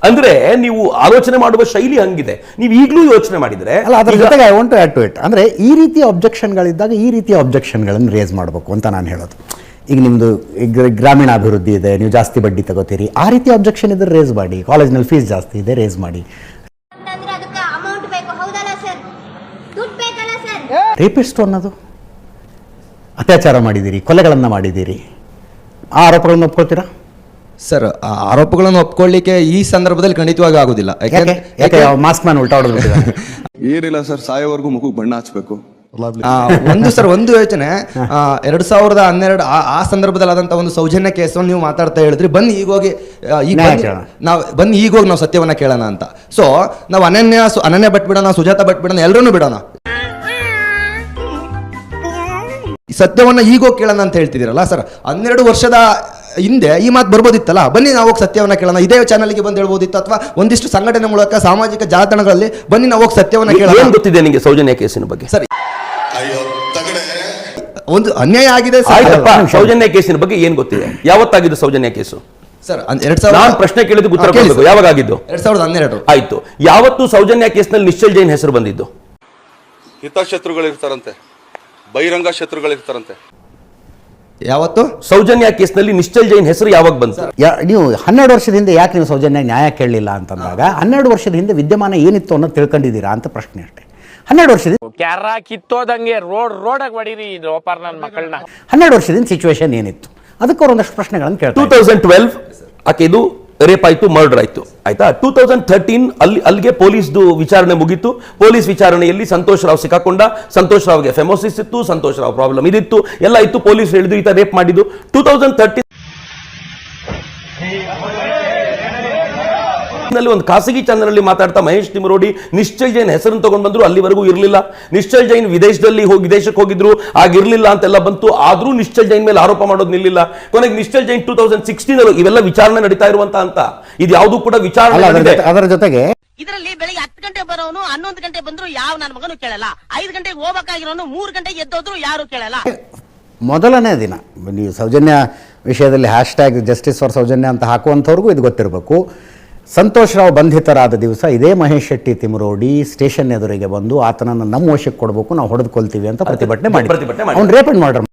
ಅಂದ್ರೆ ನೀವು ಆಲೋಚನೆ ಮಾಡುವ ಶೈಲಿ ಹಂಗಿದೆ. ನೀವು ಈಗಲೂ ಯೋಚನೆ ಮಾಡಿದ್ರೆ ಅಲ್ಲ, ಅದರ ಜೊತೆಗೆ I want to add to it, ಅಂದ್ರೆ ಈ ರೀತಿಯ ಅಬ್ಜೆಕ್ಷನ್ಗಳಿದ್ದಾಗ ಈ ರೀತಿಯ ಅಬ್ಜೆಕ್ಷನ್ಗಳನ್ನು ರೇಸ್ ಮಾಡಬೇಕು ಅಂತ ನಾನು ಹೇಳೋದು. ಈಗ ನಿಮ್ಮದು ಗ್ರಾಮೀಣಾಭಿವೃದ್ಧಿ ಇದೆ, ನೀವು ಜಾಸ್ತಿ ಬಡ್ಡಿ ತಗೋತೀರಿ, ಆ ರೀತಿ ಅಬ್ಜೆಕ್ಷನ್ ಇದ್ರೆ ರೇಸ್ ಮಾಡಿ. ಕಾಲೇಜ್ನಲ್ಲಿ ಫೀಸ್ ಜಾಸ್ತಿ ಇದೆ, ರೇಸ್ ಮಾಡಿ. ರೇಪಿಸ್ಟ್ ಅನ್ನೋದು ಅತ್ಯಾಚಾರ ಮಾಡಿದ್ದೀರಿ, ಕೊಲೆಗಳನ್ನು ಮಾಡಿದ್ದೀರಿ, ಆ ಆರೋಪಗಳನ್ನು ಒಪ್ಕೊಳ್ತೀರಾ ಸರ್? ಆರೋಪಗಳನ್ನು ಒಪ್ಕೊಳ್ಳಿಕ್ಕೆ ಈ ಸಂದರ್ಭದಲ್ಲಿ ಖಂಡಿತವಾಗಿ ಆಗುದಿಲ್ಲ. ಯಾಕೆ ಮಾಸ್ಕ್ ಮ್ಯಾನ್ ಉಲ್ಟಾ ಹೊಡೆದು ಏನಿಲ್ಲ ಸರ್, ಸಾಯೋವರೆಗೂ ಮುಖಕ್ಕೆ ಬಣ್ಣ ಹಚ್ಬೇಕು. ಒಂದು ಯೋಚನೆ 2012 ಆ ಸಂದರ್ಭದಲ್ಲಿ ಆದಂತ ಒಂದು ಸೌಜನ್ಯ ಕೇಸನ್ನು ನೀವು ಮಾತಾಡ್ತಾ ಹೇಳಿದ್ರಿ, ಬನ್ನಿ ಈಗೋಗಿ ನಾವು ಸತ್ಯವನ್ನ ಕೇಳೋಣ ಅಂತ. ಸೊ ನಾವು ಅನನ್ಯ ಭಟ್ ಬಿಡೋಣ, ಸುಜಾತ ಭಟ್ ಬಿಡೋಣ, ಎಲ್ಲರನ್ನೂ ಬಿಡೋಣ, ಸತ್ಯವನ್ನ ಈಗೋಗಿ ಕೇಳೋಣ ಅಂತ ಹೇಳ್ತಿದ್ದೀರಲ್ಲ ಸರ್. 12 ವರ್ಷದ ಹಿಂದೆ ಈ ಮಾತು ಬರ್ಬೋದಿತ್ತಲ್ಲ, ಬನ್ನಿ ನಾವು ಹೋಗಿ ಸತ್ಯವನ್ನ ಕೇಳೋಣ, ಇದೇ ಚಾನಲ್ಗೆ ಬಂದು ಹೇಳ್ಬೋದಿತ್ತು, ಅಥವಾ ಒಂದಿಷ್ಟು ಸಂಘಟನೆ ಮೂಲಕ ಸಾಮಾಜಿಕ ಜಾಲತಾಣಗಳಲ್ಲಿ ಬನ್ನಿ ನಾವು ಹೋಗಿ ಸತ್ಯವನ್ನ ಕೇಳೋಣ. ಏನು ಗೊತ್ತಿದೆ ನಿಮಗೆ ಸೌಜನ್ಯ ಕೇಸಿನ ಬಗ್ಗೆ? ಸರ್, ಒಂದು ಅನ್ಯಾಯ ಆಗಿದೆ. ಸೌಜನ್ಯ ಕೇಸಿನ ಬಗ್ಗೆ ಏನ್ ಗೊತ್ತಿದೆ? ಯಾವತ್ತಾಗಿದ್ದು ಸೌಜನ್ಯ ಕೇಸು? ಸರ್, ನಾನು ಪ್ರಶ್ನೆ ಕೇಳಿದ ಉತ್ತರ ಕೊಡಬೇಕು. ಯಾವಾಗಾಗಿದ್ದು? 2012. ಆಯ್ತು. ಯಾವತ್ತು ಸೌಜನ್ಯ ಕೇಸ್ನಲ್ಲಿ ನಿಶ್ಚಲ್ ಜೈನ್ ಹೆಸರು ಬಂದಿದ್ದು? ಹಿತಶತ್ರುಗಳಿರ್ತಾರಂತೆ, ಬಹಿರಂಗ ಶತ್ರುಗಳಿರ್ತಾರಂತೆ. ಯಾವತ್ತು ಸೌಜನ್ಯ ಕೇಸ್ನಲ್ಲಿ ನಿಶ್ಚಲ್ ಜೈನ್ ಹೆಸರು ಯಾವಾಗ ಬಂತು? ನೀವು 12 ವರ್ಷದ ಹಿಂದೆ ಯಾಕೆ ನೀವು ಸೌಜನ್ಯ ನ್ಯಾಯ ಕೇಳಲಿಲ್ಲ ಅಂತಂದಾಗ 12 ವರ್ಷದ ಹಿಂದೆ ವಿದ್ಯಮಾನ ಏನಿತ್ತು ಅನ್ನೋದು ತಿಳ್ಕೊಂಡಿದ್ದೀರಾ ಅಂತ ಪ್ರಶ್ನೆ ಅಷ್ಟೇ. 12 ವರ್ಷದಿಂದ ಕ್ಯಾರ ಕಿತ್ತೋದಂಗೆ ರೋಡಾಗಿ ಹೊಡೀರಿ ಲೋಪಾರ್ ನನ್ನ ಮಕ್ಕಳನ್ನ. 12 ವರ್ಷದಿಂದ ಸಿಚುವೇಶನ್ ಏನಿತ್ತು, ಅದಕ್ಕೆ ಅವ್ರು ಒಂದಷ್ಟು ಪ್ರಶ್ನೆಗಳನ್ನು ಕೇಳ್ತಾರೆ. 2012 ಆಕೆ ಇದು ರೇಪ್ ಆಯ್ತು, ಮರ್ಡರ್ ಆಯ್ತು, ಆಯ್ತಾ? 2013 ಅಲ್ಲಿಗೆ ಪೊಲೀಸ್ದು ವಿಚಾರಣೆ ಮುಗೀತು. ಪೊಲೀಸ್ ವಿಚಾರಣೆಯಲ್ಲಿ ಸಂತೋಷ್ ರಾವ್ ಸಿಕ್ಕಾಕೊಂಡ. ಸಂತೋಷ್ ರಾವ್ಗೆ ಫೆಮೋಸಿಸ್ ಇತ್ತು, ಸಂತೋಷ್ ರಾವ್ ಪ್ರಾಬ್ಲಮ್ ಇದಿತ್ತು, ಎಲ್ಲ ಇತ್ತು. ಪೊಲೀಸ್ ಹೇಳಿದ್ರು ಈತ ರೇಪ್ ಮಾಡಿದ್ದು. 2013 ನಲ್ಲಿ ಒಂದು ಖಾಸಗಿ ಚಾನಲ್ ಅಲ್ಲಿ ಮಾತಾಡ್ತಾ ಮಹೇಶ್ ತಿಮರೋಡಿ ನಿಶ್ಚಲ್ ಜೈನ್ ಹೆಸರನ್ನು ತಗೊಂಡು ಬಂದ್ರು. ಅಲ್ಲಿವರೆಗೂ ಇರಲಿಲ್ಲ. ನಿಶ್ಚಲ್ ಜೈನ್ ವಿದೇಶಕ್ಕೆ ಹೋಗಿದ್ರು, ಆಗಿರ್ಲಿಲ್ಲ ಅಂತೆಲ್ಲ ಬಂತು. ಆದ್ರೂ ನಿಶ್ಚಲ್ ಜೈನ್ ಮೇಲೆ ಆರೋಪ ಮಾಡೋದು ನಿಲ್ಲಿಲ್ಲ. ಕೊನೆಗೆ ನಿಶ್ಚಲ್ ಜೈನ್ 2016 ಇವೆಲ್ಲ ವಿಚಾರಣೆ ನಡೀತಾ ಇರುವಂತ ಅಂತ ಇದು ಯಾವುದು ಕೂಡ ವಿಚಾರಣೆ. ಅದರ ಜೊತೆಗೆ ಇದರಲ್ಲಿ ಬೆಳಿಗ್ಗೆ 10 ಗಂಟೆ ಬರೋನು 11 ಗಂಟೆ ಬಂದ್ರು ಯಾವ ನನ್ನ ಮಗನು ಕೇಳಲ್ಲ, 5 ಗಂಟೆಗೆ ಹೋಗಬೇಕಾಗಿರೋನು 3 ಗಂಟೆಗೆ ಎದ್ದೋದ್ರು ಯಾರು ಕೇಳಲ್ಲ. ಮೊದಲನೇ ದಿನ ನೀವು ಸೌಜನ್ಯ ವಿಷಯದಲ್ಲಿ ಹ್ಯಾಶ್ಟ್ಯಾಗ್ ಜಸ್ಟಿಸ್ ಫಾರ್ ಸೌಜನ್ಯ ಅಂತ ಹಾಕುವಂಥವ್ರಿಗೂ ಇದು ಗೊತ್ತಿರಬೇಕು. ಸಂತೋಷ್ ರಾವ್ ಬಂಧಿತರಾದ ದಿವಸ ಇದೇ ಮಹೇಶ್ ಶೆಟ್ಟಿ ತಿಮರೋಡಿ ಸ್ಟೇಷನ್ ಎದುರಿಗೆ ಬಂದು ಆತನನ್ನು ನಮ್ಮ ವಶಕ್ಕೆ ಕೊಡಬೇಕು, ನಾವು ಹೊಡೆದುಕೊಳ್ತೀವಿ ಅಂತ ಪ್ರತಿಭಟನೆ ಮಾಡಿ ಅವ್ನು ರೇಪ್ ಅಂಡ್ ಮರ್ಡರ್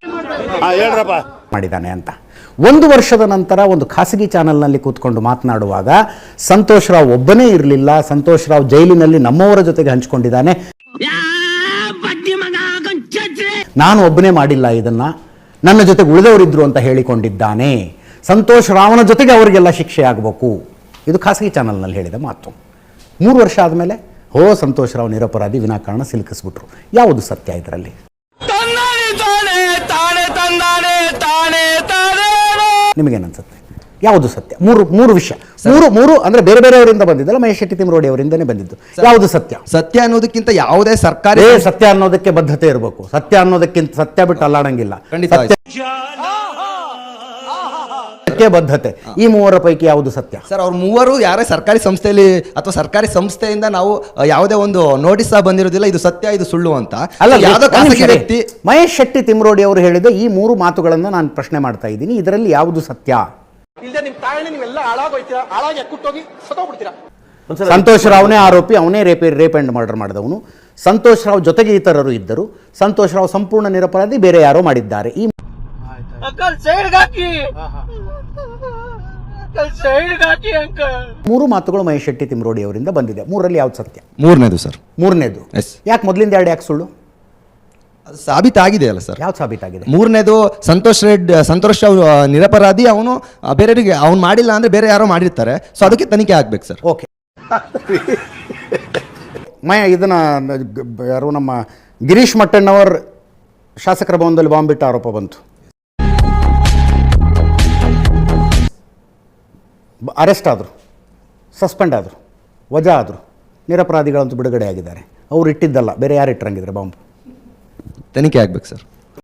ಮಾಡಿದ್ದಾನೆ ಅಂತ. 1 ವರ್ಷದ ನಂತರ ಒಂದು ಖಾಸಗಿ ಚಾನಲ್ನಲ್ಲಿ ಕೂತ್ಕೊಂಡು ಮಾತನಾಡುವಾಗ ಸಂತೋಷ್ ರಾವ್ ಒಬ್ಬನೇ ಇರಲಿಲ್ಲ, ಸಂತೋಷ್ ರಾವ್ ಜೈಲಿನಲ್ಲಿ ನಮ್ಮವರ ಜೊತೆಗೆ ಹಂಚಿಕೊಂಡಿದ್ದಾನೆ, ನಾನು ಒಬ್ಬನೇ ಮಾಡಿಲ್ಲ ಇದನ್ನ, ನನ್ನ ಜೊತೆಗೆ ಉಳಿದವರಿದ್ರು ಅಂತ ಹೇಳಿಕೊಂಡಿದ್ದಾನೆ. ಸಂತೋಷ್ ರಾವ್ನ ಜೊತೆಗೆ ಅವರಿಗೆಲ್ಲ ಶಿಕ್ಷೆ ಆಗಬೇಕು. ಇದು ಖಾಸಗಿ ಚಾನಲ್ನಲ್ಲಿ ಹೇಳಿದ ಮಾತು. 3 ವರ್ಷ ಆದಮೇಲೆ ಸಂತೋಷ್ ರಾವ್ ನಿರಪರಾಧಿ, ವಿನಾಕಾರಣ ಸಿಲುಕಿಸ್ಬಿಟ್ರು. ಯಾವುದು ಸತ್ಯ ಇದರಲ್ಲಿ? ನಿಮಗೇನನ್ಸುತ್ತೆ? ಯಾವುದು ಸತ್ಯ? ಮೂರು ವಿಷಯ, ಮೂರು ಅಂದ್ರೆ ಬೇರೆ ಬೇರೆಯವರಿಂದ ಬಂದಿದ್ದಲ್ಲ, ಮಹೇಶ್ ಶೆಟ್ಟಿ ತಿಮರೋಡಿ ಅವರಿಂದನೇ ಬಂದಿದ್ದು. ಯಾವುದು ಸತ್ಯ? ಸತ್ಯ ಅನ್ನೋದಕ್ಕಿಂತ ಯಾವುದೇ ಸರ್ಕಾರಿ ಸತ್ಯ ಅನ್ನೋದಕ್ಕೆ ಬದ್ಧತೆ ಇರಬೇಕು. ಸತ್ಯ ಅನ್ನೋದಕ್ಕಿಂತ ಸತ್ಯ ಬಿಟ್ಟು ಅಲ್ಲಾಡಂಗಿಲ್ಲ. ಬದ್ಧತೆ. ಈ 3 ಪೈಕಿ ಯಾವುದು ಸತ್ಯ? ಸರ್, ಅವ್ರು 3 ಯಾರೇ ಸರ್ಕಾರಿ ಸಂಸ್ಥೆಯಲ್ಲಿ ಅಥವಾ ಸರ್ಕಾರಿ ಸಂಸ್ಥೆಯಿಂದ ನಾವು ಯಾವುದೇ ಒಂದು ನೋಟಿಸ್ ಬಂದಿರೋದಿಲ್ಲ ಇದು ಸತ್ಯ ಇದು ಸುಳ್ಳು ಅಂತ. ಯಾವುದೋ ಖಾಸಗಿ ವ್ಯಕ್ತಿ ಮಹೇಶ್ ಶೆಟ್ಟಿ ತಿಮರೋಡಿ ಅವರು ಹೇಳಿದ ಈ 3 ಮಾತುಗಳನ್ನು ನಾನು ಪ್ರಶ್ನೆ ಮಾಡ್ತಾ ಇದ್ದೀನಿ. ಇದರಲ್ಲಿ ಯಾವುದು ಸತ್ಯ? ಸಂತೋಷ್ ರಾವ್ನೇ ಆರೋಪಿ, ಅವನೇ ರೇಪ್ ಅಂಡ್ ಮರ್ಡರ್ ಮಾಡಿದವನು. ಸಂತೋಷ್ ರಾವ್ ಜೊತೆಗೆ ಇತರರು ಇದ್ದರು. ಸಂತೋಷ್ ರಾವ್ ಸಂಪೂರ್ಣ ನಿರಪರಾಧಿ, ಬೇರೆ ಯಾರೋ ಮಾಡಿದ್ದಾರೆ. ಈ 3 ಮಾತುಗಳು ಮಹೇಶ್ ಶೆಟ್ಟಿ ತಿಮರೋಡಿ ಅವರಿಂದ ಬಂದಿದೆ. 3ರಲ್ಲಿ ಯಾವ್ದು ಸತ್ಯ? ಮೂರನೇದು ಸರ್. ಮೂರನೇದು ಯಾಕೆ? ಮೊದಲಿಂದ 2 ಯಾಕೆ ಸುಳ್ಳು? ಸಾಬೀತಾಗಿದೆ ಅಲ್ಲ ಸರ್? ಯಾವ್ದು ಸಾಬೀತಾಗಿದೆ? ಮೂರನೇದು ಸಂತೋಷ್ ರಾವ್ ನಿರಪರಾಧಿ, ಅವನು ಬೇರೆಯವರಿಗೆ ಅವ್ನು ಮಾಡಿಲ್ಲ ಅಂದ್ರೆ ಬೇರೆ ಯಾರೋ ಮಾಡಿರ್ತಾರೆ, ಸೊ ಅದಕ್ಕೆ ತನಿಖೆ ಆಗ್ಬೇಕು ಸರ್. ಓಕೆ. ಇದನ್ನ ಯಾರು ನಮ್ಮ ಗಿರೀಶ್ ಮಟ್ಟಣ್ಣವರ್ ಶಾಸಕರ ಭವನದಲ್ಲಿ ಬಾಂಬ್ ಬಿಟ್ಟ ಆರೋಪ ಬಂತು. ಅರೆಸ್ಟ್ ಆದರು, ಸಸ್ಪೆಂಡ್ ಆದರು, ವಜಾ ಆದರು, ನಿರಪರಾಧಿಗಳಂತೂ ಬಿಡುಗಡೆ ಆಗಿದ್ದಾರೆ. ಅವ್ರು ಇಟ್ಟಿದ್ದಲ್ಲ, ಬೇರೆ ಯಾರು ಇಟ್ಟರಂಗಿದ್ರೆ ಬಾಂಬ್? ತನಿಖೆ ಆಗ್ಬೇಕು ಸರ್.